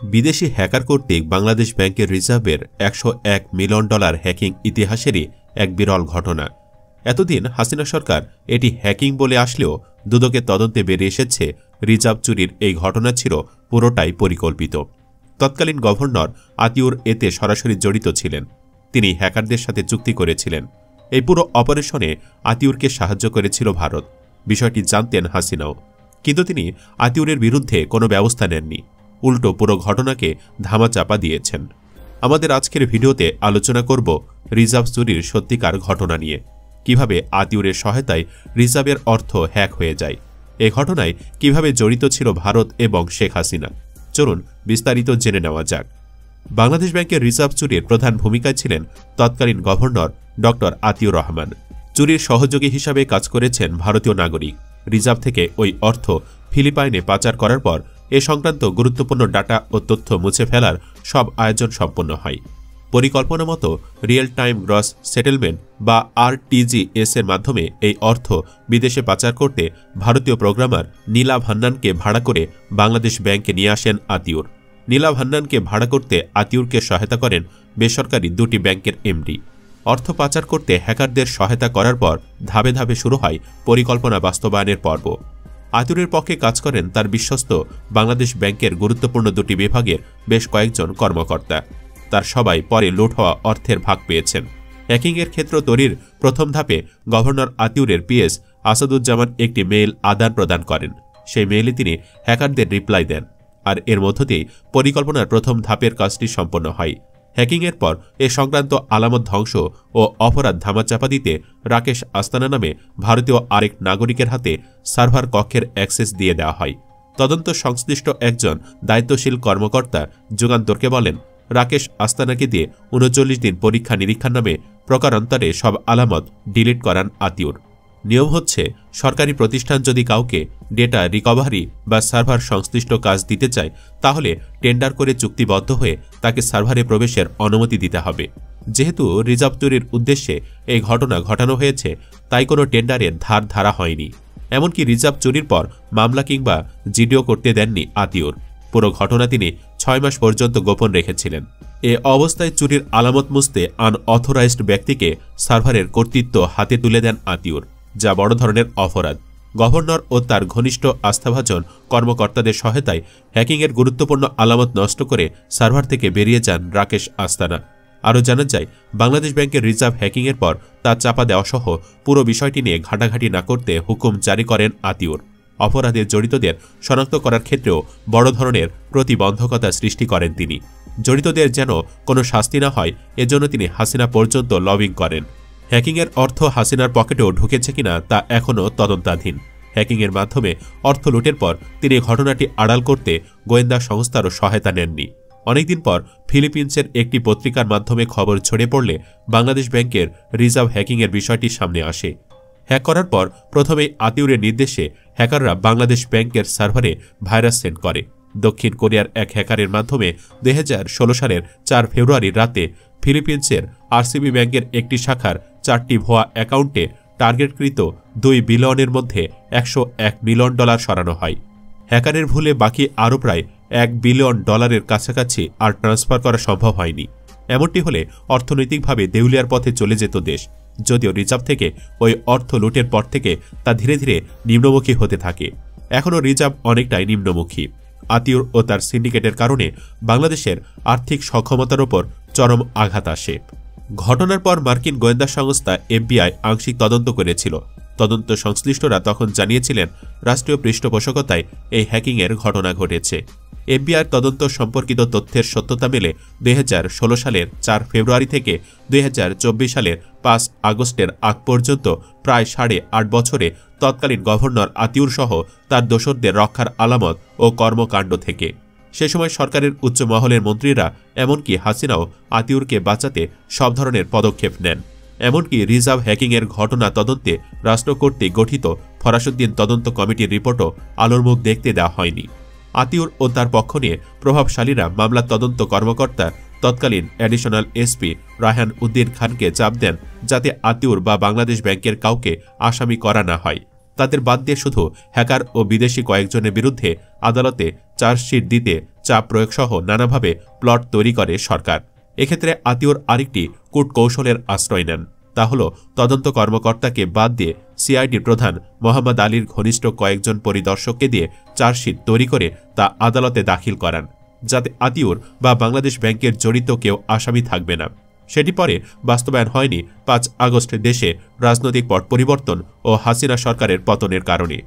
বিদেশি হ্যাকার কর্তৃক বাংলাদেশ ব্যাংকের রিজার্ভের $101 মিলিয়ন হ্যাকিং ইতিহাসেরই এক বিরল ঘটনা। এতদিন হাসিনা সরকার এটি হ্যাকিং বলে আসলেও দুদকের তদন্তে বেরিয়ে এসেছে রিজার্ভ চুরির এই ঘটনা ছিল পুরোটাই পরিকল্পিত। তৎকালীন গভর্নর আতিউর এতে সরাসরি জড়িত ছিলেন। তিনি হ্যাকারদের সাথে চুক্তি করেছিলেন। এই পুরো অপারেশনে আতিউরকে সাহায্য করেছিল ভারত। বিষয়টি জানতেন হাসিনাও, কিন্তু তিনি আতিউরের বিরুদ্ধে কোনো ব্যবস্থা নেননি। উল্টো পুরো ঘটনাকে ধামাচাপা দিয়েছেন। আমাদের আজকের ভিডিওতে আলোচনা করব রিজার্ভ চুরির সত্যিকার ঘটনা নিয়ে, কিভাবে আতিউরের সহায়তায় রিজার্ভের অর্থ হ্যাক হয়ে যায়, এ ঘটনায় কিভাবে জড়িত ছিল ভারত এবং শেখ হাসিনা। চলুন বিস্তারিত জেনে নেওয়া যাক। বাংলাদেশ ব্যাংকের রিজার্ভ চুরির প্রধান ভূমিকায় ছিলেন তৎকালীন গভর্নর ড আতিউর রহমান। চুরির সহযোগী হিসাবে কাজ করেছেন ভারতীয় নাগরিক। রিজার্ভ থেকে ওই অর্থ ফিলিপাইনে পাচার করার পর এ সংক্রান্ত গুরুত্বপূর্ণ ডাটা ও তথ্য মুছে ফেলার সব আয়োজন সম্পন্ন হয়। পরিকল্পনা মতো রিয়েল টাইম গ্রস সেটেলমেন্ট বা RTGS এর মাধ্যমে এই অর্থ বিদেশে পাচার করতে ভারতীয় প্রোগ্রামার নীলাভ হান্নানকে ভাড়া করে বাংলাদেশ ব্যাংকে নিয়ে আসেন আতিউর। নীলাভ হান্নানকে ভাড়া করতে আতিউরকে সহায়তা করেন বেসরকারি দুটি ব্যাংকের এমডি। অর্থ পাচার করতে হ্যাকারদের সহায়তা করার পর ধাপে ধাপে শুরু হয় পরিকল্পনা বাস্তবায়নের পর্ব। আতিউরের পক্ষে কাজ করেন তার বিশ্বস্ত বাংলাদেশ ব্যাংকের গুরুত্বপূর্ণ দুটি বিভাগের বেশ কয়েকজন কর্মকর্তা। তার সবাই পরে লুট হওয়া অর্থের ভাগ পেয়েছেন। হ্যাকিংয়ের ক্ষেত্র তৈরির প্রথম ধাপে গভর্নর আতিউরের PS আসাদুজ্জামান একটি মেইল আদান প্রদান করেন। সেই মেইলে তিনি হ্যাকারদের রিপ্লাই দেন, আর এর মধ্য দিয়েই পরিকল্পনার প্রথম ধাপের কাজটি সম্পন্ন হয়। হ্যাকিংয়ের পর এ সংক্রান্ত আলামত ধ্বংস ও অপরাধ ধামাচাপা দিতে রাকেশ আস্তানা নামে ভারতীয় আরেক নাগরিকের হাতে সার্ভার কক্ষের অ্যাক্সেস দিয়ে দেওয়া হয়। তদন্ত সংশ্লিষ্ট একজন দায়িত্বশীল কর্মকর্তা যুগান্তরকে বলেন, রাকেশ আস্তানাকে দিয়ে ৩৯ দিন পরীক্ষা নিরীক্ষার নামে প্রকারান্তরে সব আলামত ডিলিট করান আতিউর। নিয়ম হচ্ছে, সরকারি প্রতিষ্ঠান যদি কাউকে ডেটা রিকভারি বা সার্ভার সংশ্লিষ্ট কাজ দিতে চায়, তাহলে টেন্ডার করে চুক্তিবদ্ধ হয়ে তাকে সার্ভারে প্রবেশের অনুমতি দিতে হবে। যেহেতু রিজার্ভ চুরির উদ্দেশ্যে এই ঘটনা ঘটানো হয়েছে, তাই কোনো টেন্ডারের ধার ধারা হয়নি। এমনকি রিজার্ভ চুরির পর মামলা কিংবা জিডিও করতে দেননি আতিউর। পুরো ঘটনা তিনি ৬ মাস পর্যন্ত গোপন রেখেছিলেন। এ অবস্থায় চুরির আলামত মুছতে আনঅথরাইজড ব্যক্তিকে সার্ভারের কর্তৃত্ব হাতে তুলে দেন আতিউর, যা বড় ধরনের অপরাধ। গভর্নর ও তার ঘনিষ্ঠ আস্থাভাজন কর্মকর্তাদের সহায়তায় হ্যাকিংয়ের গুরুত্বপূর্ণ আলামত নষ্ট করে সার্ভার থেকে বেরিয়ে যান রাকেশ আস্তানা। আরও জানা যায়, বাংলাদেশ ব্যাংকের রিজার্ভ হ্যাকিংয়ের পর তা চাপা দেওয়াসহ পুরো বিষয়টি নিয়ে ঘাটাঘাটি না করতে হুকুম জারি করেন আতিউর। অপরাধে জড়িতদের শনাক্ত করার ক্ষেত্রেও বড় ধরনের প্রতিবন্ধকতা সৃষ্টি করেন তিনি। জড়িতদের যেন কোনো শাস্তি না হয়, এজন্য তিনি হাসিনা পর্যন্ত লবিং করেন। হ্যাকিংয়ের অর্থ হাসিনার পকেটেও ঢুকেছে কিনা তা এখনও তদন্তাধীন। হ্যাকিংয়ের মাধ্যমে অর্থ লুটের পর তিনি ঘটনাটি আড়াল করতে গোয়েন্দা সংস্থারও সহায়তা নেননি। অনেকদিন পর ফিলিপিন্সের একটি পত্রিকার মাধ্যমে খবর ছড়িয়ে পড়লে বাংলাদেশ ব্যাংকের রিজার্ভ হ্যাকিংয়ের বিষয়টি সামনে আসে। হ্যাক করার পর প্রথমেই আতিউরের নির্দেশে হ্যাকাররা বাংলাদেশ ব্যাংকের সার্ভারে ভাইরাস সেন্ড করে। দক্ষিণ কোরিয়ার এক হ্যাকারের মাধ্যমে ২০১৬ সালের ৪ ফেব্রুয়ারি রাতে ফিলিপিন্সের RCB ব্যাংকের একটি শাখার ৪টি ভুয়া অ্যাকাউন্টে টার্গেটকৃত $2 বিলিয়নের মধ্যে $101 মিলিয়ন সরানো হয়। হ্যাকারের ভুলে বাকি আরও প্রায় $1 বিলিয়ন কাছাকাছি আর ট্রান্সফার করা সম্ভব হয়নি। এমনটি হলে অর্থনৈতিকভাবে দেউলিয়ার পথে চলে যেত দেশ। যদিও রিজার্ভ থেকে ওই অর্থ লুটের পর থেকে তা ধীরে ধীরে নিম্নমুখী হতে থাকে। এখনও রিজার্ভ অনেকটাই নিম্নমুখী। আতিউর ও তার সিন্ডিকেটের কারণে বাংলাদেশের আর্থিক সক্ষমতার ওপর চরম আঘাত আসে। ঘটনার পর মার্কিন গোয়েন্দা সংস্থা FBI আংশিক তদন্ত করেছিল। তদন্ত সংশ্লিষ্টরা তখন জানিয়েছিলেন, রাষ্ট্রীয় পৃষ্ঠপোষকতায় এই হ্যাকিংয়ের ঘটনা ঘটেছে। FBI তদন্ত সম্পর্কিত তথ্যের সত্যতা মেলে ২০১৬ সালের ৪ ফেব্রুয়ারি থেকে ২০২৪ সালের ৫ আগস্টের আগ পর্যন্ত প্রায় ৮.৫ বছরে তৎকালীন গভর্নর আতিউর সহ তার দোসরদের রক্ষার আলামত ও কর্মকাণ্ড থেকে। সে সময় সরকারের উচ্চ মহলের মন্ত্রীরা, এমনকি হাসিনাও আতিউরকে বাঁচাতে সব ধরনের পদক্ষেপ নেন। এমনকি রিজার্ভ হ্যাকিংয়ের ঘটনা তদন্তে রাষ্ট্র কর্তৃক গঠিত ফরাসুদ্দিন তদন্ত কমিটির রিপোর্টও আলোর মুখ দেখতে দেওয়া হয়নি। আতিউর ও তার পক্ষ নিয়ে প্রভাবশালীরা মামলার তদন্ত কর্মকর্তা তৎকালীন অ্যাডিশনাল SP রায়হান উদ্দিন খানকে চাপ দেন, যাতে আতিউর বা বাংলাদেশ ব্যাংকের কাউকে আসামি করা না হয়। তাদের বাদ দিয়ে শুধু হ্যাকার ও বিদেশি কয়েকজনের বিরুদ্ধে আদালতে চার্জশিট দিতে চাপ প্রয়োগ সহ নানাভাবে প্লট তৈরি করে সরকার। এক্ষেত্রে আতিউর আরেকটি কূটকৌশলের আশ্রয় নেন, তা হল তদন্ত কর্মকর্তাকে বাদ দিয়ে সিআইডির প্রধান মোহাম্মদ আলীর ঘনিষ্ঠ কয়েকজন পরিদর্শককে দিয়ে চার্জশিট তৈরি করে তা আদালতে দাখিল করান, যাতে আতিউর বা বাংলাদেশ ব্যাংকের জড়িত কেউ আসামি থাকবে না। সেটি পরে বাস্তবায়ন হয়নি 5 আগস্ট দেশে রাজনৈতিক পট পরিবর্তন ও হাসিনা সরকারের পতনের কারণে।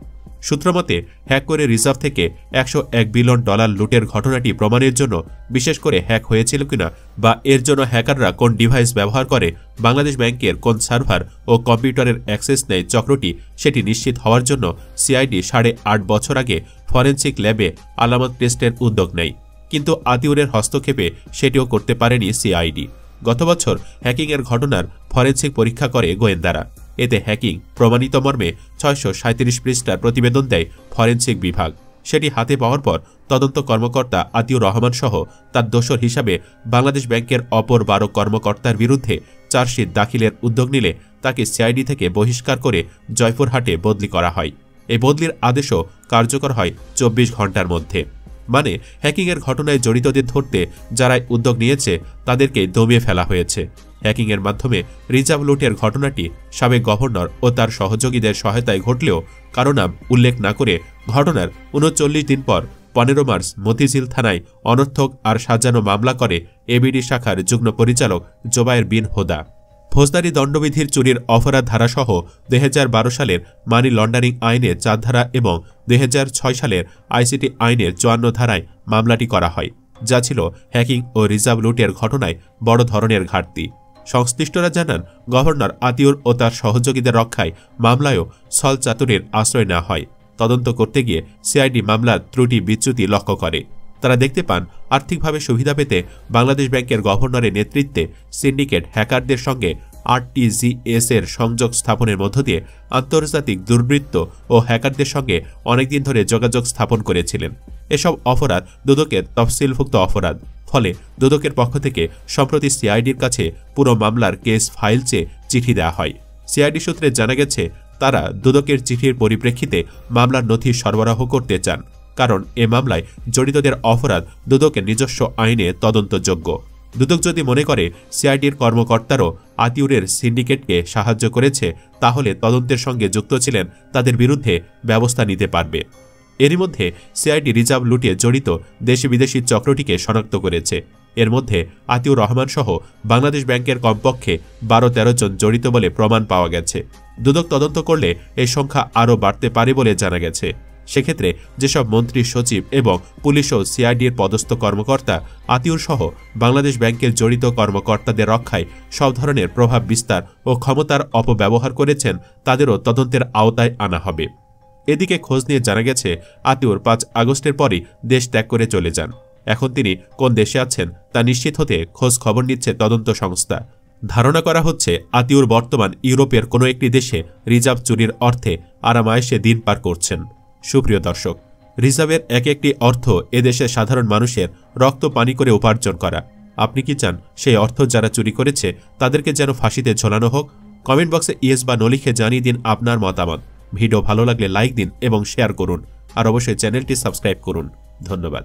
সূত্রমতে হ্যাক করে রিজার্ভ থেকে $101 বিলিয়ন লুটের ঘটনাটি প্রমাণের জন্য, বিশেষ করে হ্যাক হয়েছিল কিনা বা এর জন্য হ্যাকাররা কোন ডিভাইস ব্যবহার করে, বাংলাদেশ ব্যাংকের কোন সার্ভার ও কম্পিউটারের অ্যাক্সেস নেয় চক্রটি, সেটি নিশ্চিত হওয়ার জন্য সিআইডি 8.5 বছর আগে ফরেনসিক ল্যাবে আলামত টেস্টের উদ্যোগ নেয়। কিন্তু আতিউরের হস্তক্ষেপে সেটিও করতে পারেনি সিআইডি। গত বছর হ্যাকিংয়ের ঘটনার ফরেনসিক পরীক্ষা করে গোয়েন্দারা। এতে হ্যাকিং প্রমাণিত মর্মে 637 পৃষ্ঠার প্রতিবেদন দেয় ফরেনসিক বিভাগ। সেটি হাতে পাওয়ার পর তদন্ত কর্মকর্তা আতিউর রহমান সহ তার দোষর হিসাবে বাংলাদেশ ব্যাংকের অপর 12 কর্মকর্তার বিরুদ্ধে চার্জশিট দাখিলের উদ্যোগ নিলে তাকে সিআইডি থেকে বহিষ্কার করে জয়পুরহাটে বদলি করা হয়। এই বদলির আদেশও কার্যকর হয় 24 ঘণ্টার মধ্যে। মানে হ্যাকিংয়ের ঘটনায় জড়িতদের ধরতে যারাই উদ্যোগ নিয়েছে তাদেরকে দমিয়ে ফেলা হয়েছে। হ্যাকিংয়ের মাধ্যমে রিজার্ভ লুটের ঘটনাটি সাবেক গভর্নর ও তার সহযোগীদের সহায়তায় ঘটলেও কারো নাম উল্লেখ না করে ঘটনার 39 দিন পর 15 মার্চ মতিঝিল থানায় অনর্থক আর সাজানো মামলা করে এবিডি শাখার যুগ্ম পরিচালক জোবায়ের বিন হোদা। ফৌজদারি দণ্ডবিধির চুরির অপরাধ ধারাসহ 2012 সালের মানি লন্ডারিং আইনে 4 ধারা এবং 2006 সালের আইসিটি আইনের 54 ধারায় মামলাটি করা হয়, যা ছিল হ্যাকিং ও রিজার্ভ লুটের ঘটনায় বড় ধরনের ঘাটতি। সংশ্লিষ্টরা জানান, গভর্নর আতিউর ও তার সহযোগীদের রক্ষায় মামলায়ও ছল চাতুরির আশ্রয় নেওয়া হয়। তদন্ত করতে গিয়ে সিআইডি মামলার ত্রুটি বিচ্যুতি লক্ষ্য করে। তারা দেখতে পান আর্থিকভাবে সুবিধা পেতে বাংলাদেশ ব্যাংকের গভর্নরের নেতৃত্বে সিন্ডিকেট হ্যাকারদের সঙ্গে আরটিজিএস এর সংযোগ স্থাপনের মধ্য দিয়ে আন্তর্জাতিক দুর্বৃত্ত ও হ্যাকারদের সঙ্গে অনেকদিন ধরে যোগাযোগ স্থাপন করেছিলেন। এসব অপরাধ দুদকের তফসিলভুক্ত অপরাধ। ফলে দুদকের পক্ষ থেকে সম্প্রতি সিআইডির কাছে পুরো মামলার কেস ফাইল চেয়ে চিঠি দেওয়া হয়। সিআইডি সূত্রে জানা গেছে, তারা দুদকের চিঠির পরিপ্রেক্ষিতে মামলার নথি সরবরাহ করতে চান, কারণ এ মামলায় জড়িতদের অপরাধ দুদকের নিজস্ব আইনে তদন্তযোগ্য। দুদক যদি মনে করে সিআইডির কর্মকর্তারও আতিউরের সিন্ডিকেটকে সাহায্য করেছে, তাহলে তদন্তের সঙ্গে যুক্ত ছিলেন তাদের বিরুদ্ধে ব্যবস্থা নিতে পারবে। এরই মধ্যে সিআইডি রিজার্ভ লুটে জড়িত দেশি বিদেশি চক্রটিকে শনাক্ত করেছে। এর মধ্যে আতিউর রহমান সহ বাংলাদেশ ব্যাংকের কমপক্ষে 12-13 জন জড়িত বলে প্রমাণ পাওয়া গেছে। দুদক তদন্ত করলে এই সংখ্যা আরও বাড়তে পারে বলে জানা গেছে। সেক্ষেত্রে যেসব মন্ত্রী, সচিব এবং পুলিশ ও সিআইডির পদস্থ কর্মকর্তা আতিউর সহ বাংলাদেশ ব্যাংকের জড়িত কর্মকর্তাদের রক্ষায় সব ধরনের প্রভাব বিস্তার ও ক্ষমতার অপব্যবহার করেছেন, তাদেরও তদন্তের আওতায় আনা হবে। এদিকে খোঁজ নিয়ে জানা গেছে, আতিউর 5 আগস্টের পরই দেশ ত্যাগ করে চলে যান। এখন তিনি কোন দেশে আছেন তা নিশ্চিত হতে খোঁজ খবর নিচ্ছে তদন্ত সংস্থা। ধারণা করা হচ্ছে, আতিউর বর্তমান ইউরোপের কোনো একটি দেশে রিজার্ভ চুরির অর্থে আরামায়েশে দিন পার করছেন। সুপ্রিয় দর্শক, রিজার্ভের এক একটি অর্থ এদেশের সাধারণ মানুষের রক্ত পানি করে উপার্জন করা। আপনি কি চান সেই অর্থ যারা চুরি করেছে তাদেরকে যেন ফাঁসিতে ঝোলানো হোক? কমেন্ট বক্সে ইয়েস বা নো লিখে জানিয়ে দিন আপনার মতামত। ভিডিও ভালো লাগলে লাইক দিন এবং শেয়ার করুন, আর অবশ্যই চ্যানেলটি সাবস্ক্রাইব করুন। ধন্যবাদ।